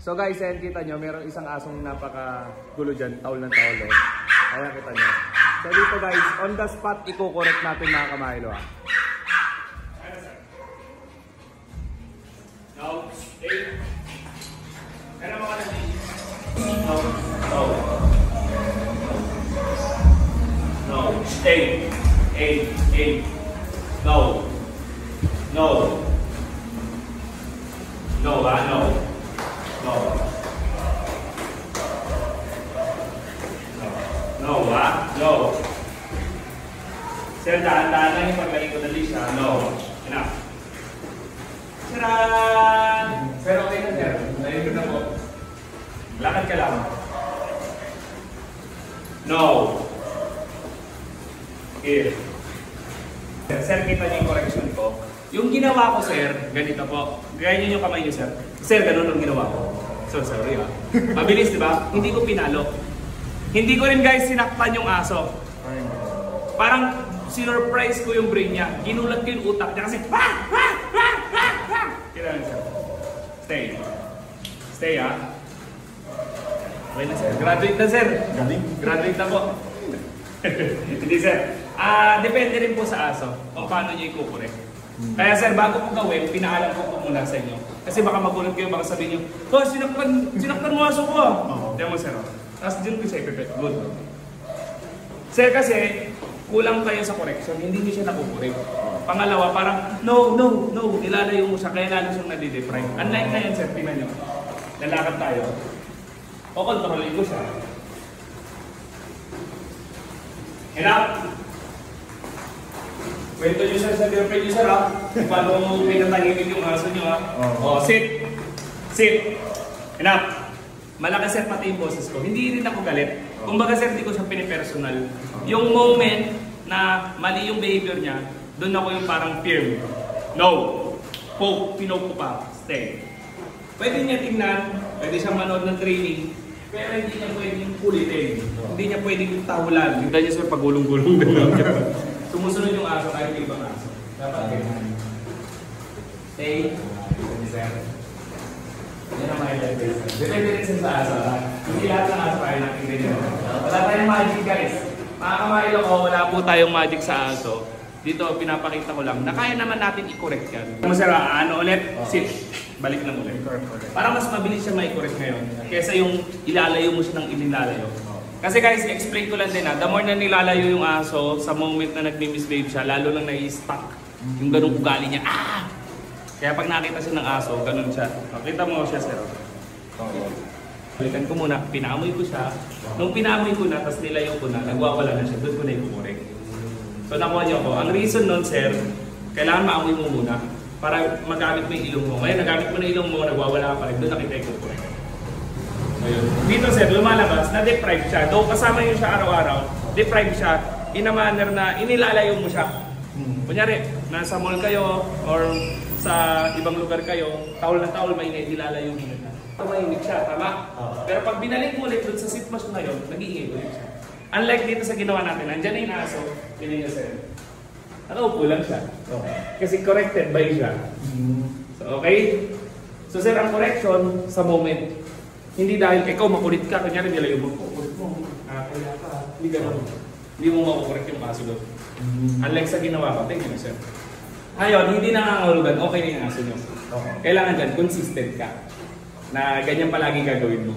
So guys, ayan kita nyo, meron isang asong napaka-gulo dyan, taul ng taul. Ayan kita nyo. So dito guys, on the spot, i-correct natin mga kamahilo. No, stay. Ano mo ka na din? No, no. No, stay. Eight. No. No. No, no. No. No, no. Sir, dahan-dahan lang yung paggaling ko na siya. No. Enough. Charan! Sir, okay na sir. Nalito na po. Lakad ka lang. No. Here. Sir, kita niyo yung correction ko. Yung ginawa ko, sir, ganito po. Ganyan yung kamay niyo, sir. Sir, ganun ang ginawa ko. So, sorry ah. Mabilis, di ba? Hindi ko pinalo. Hindi ko rin, guys, sinaktan yung aso. Parang sinurprise ko yung brain niya. Ginulat ko yung utak niya kasi kailangan, sir. Stay. Stay, ah. Okay na, sir. Graduate na, sir. Graduate na po. Hindi, sir. Depende rin po sa aso kung paano niya i-correct. Kaya sir, bago ko gawin, pinaalam ko po muna sa inyo. Kasi baka magulat kayo, baka sabihin nyo, oh, sinaktan mo aso ko ah. Diyan mo, sir. Tapos dyan ko siya ipipit. Good. Sir, kasi kulang kayo sa correction, hindi nyo siya nakukorek. Pangalawa, parang, no, nilalayo mo siya, kaya lalo siyang nadideprive. Unlike na yan, sir, tingnan nyo. Lalakad tayo. O, kontrolin ko siya. Enough! Kwento nyo sir sa girlfriend nyo, sir, ha? Paano mo pinatanginin yung aso nyo, ha? O, sit! Sit! Enough! Malakas, sir, pati yung boses ko. Hindi rin ako galit. Kumbaga, sir, hindi ko siya pinipersonal. Yung moment na mali yung behavior niya, doon ako yung parang firm. No! Poke, pinoke ko pa. Stay. Pwede niya tingnan, pwede siyang manood ng training, pero hindi niya pwedeng kulitin. Hindi niya pwedeng tahulan. Hindi niya, sir, pagulong-gulong. Sumusunod yung aso kahit yung ibang aso. Dapat ganyan. Stay. Sir. Yan ang mga ilagay. Depende rin sa aso. Hindi lahat ng aso kaya natin ganyan. Wala tayong magic, guys. Mga kamahilo ko, wala po tayong magic sa aso. Dito, pinapakita ko lang na kaya naman natin i-correct yan. Sir, ano ulit? Sit. Balik lang ulit. Para mas mabilis siya ma-correct ngayon. Kesa yung ilalayo mo siya ng inilalayo. Kasi guys, explain ko lang din the more na nilalayo yung aso, sa moment na nagmi-misbehave siya, lalo lang nai-stuck yung ganung ugali niya. Kaya pag nakita siya ng aso, ganun siya. Makita mo siya, sir. Balikan ko muna, pinaamoy ko siya. Nung pinaamoy ko na, tapos nilayo ko na, nagwawala na siya, doon ko na i-correct. So nakuha niyo ko. Ang reason nun, sir, kailangan maamoy mo muna para magamit mo yung ilong mo. Ngayon, nagamit mo na ilong mo, nagwawala ka pa rin, doon nakita i-correct. Dito sir, lumalabas, na-deprive siya. Though kasama yun siya araw-araw, deprive siya in a manner na inilalayo mo siya. Kunyari, nasa mall kayo or sa ibang lugar kayo, taul na taul, mainit, nilalayo mo na. Tumahimik siya, tama? Pero pag binalik mo ulit dun sa sitwasyon na yun, nag-iingay ulit siya. Unlike dito sa ginawa natin, andyan na yung aso, yun yung sir. Nakaupo lang siya. Kasi corrected by siya. So, okay? So sir, ang correction sa moment, hindi dahil ikaw makulit ka, kanyari nilayo mo, kulit mo, kaya ka, hindi gano'n. Hindi mo makukorek yung aso doon. Unlike sa ginawa ko, thank you sir. Ngayon, hindi nangangahulugan, okay na yung aso nyo. Kailangan dyan, consistent ka. Na ganyan palagi gagawin mo.